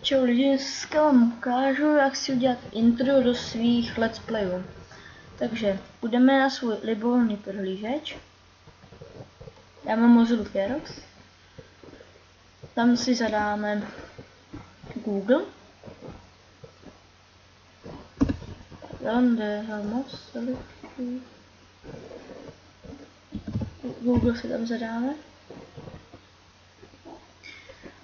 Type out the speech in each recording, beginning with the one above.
Čau lidi, dneska vám ukážu, jak si udělat intro do svých let's playů. Takže půjdeme na svůj libovolný prohlížeč. Já mám Mozilla Firefox. Tam si zadáme Google. Google si tam zadáme.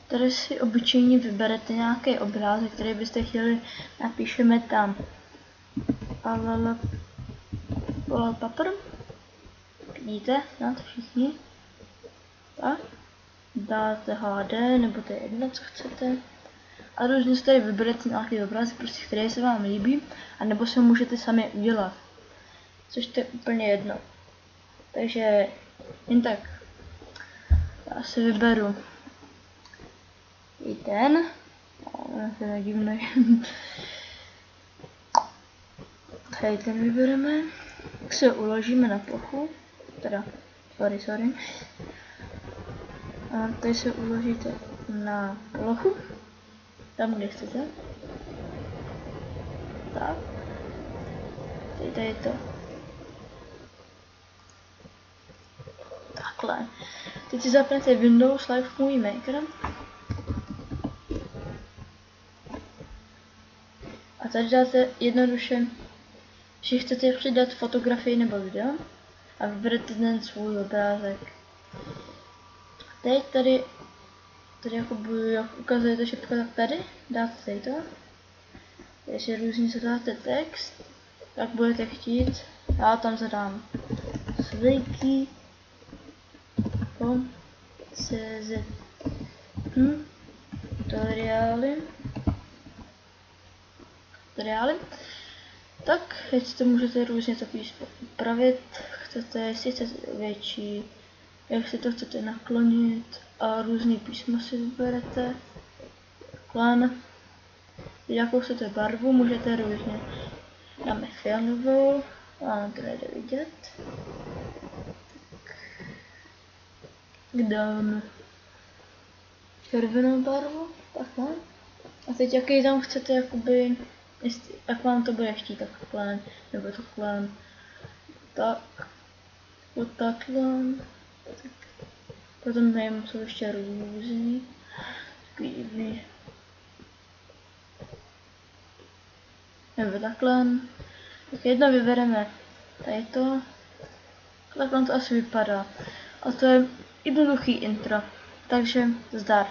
Tady si obyčejně vyberete nějaký obrázek, který byste chtěli, napíšeme tam wallpaper. Vidíte, znáte všichni. A dáte HD, nebo to je jedno, co chcete. A různě si tady vyberete nějaký obrázek, prostě, který se vám líbí, a nebo se můžete sami udělat. Což to je úplně jedno. Takže jen tak. Já si vyberu i ten. To je divný. Tady ten vybereme. Tak se uložíme na plochu. Teda, sorry. A tady se uložíte na plochu. Tam, kde chcete. Tak. Tady je to. Takhle. Teď si zapnete Windows Live Movie Maker. A tady dáte jednoduše, že chcete přidat fotografii nebo video. A vyberete ten svůj obrázek. Teď tady jak ukazujete šipka, tak tady dáte tady to. Když různě zadáte text, tak budete chtít. Já tam zadám svejky.cz tutoriály. Tak, teď to můžete různě to písmo upravit. Chcete, jestli chcete větší, jak si to chcete naklonit, a různý písmo si vyberete. Plán, jakou chcete barvu, můžete různě. Dáme fialovou, a to nejde vidět. Dáme červenou barvu, takhle. A teď jaký tam chcete, jakoby, jak vám to bude chtít, takhle, nebo takhle. Tak, takhle. Potom nevím, jsou ještě různý. Takový. Nebo takhle. Tak jedno vybereme tady to. Takhle to asi vypadá. A to je jednoduchý intro. Takže zdar.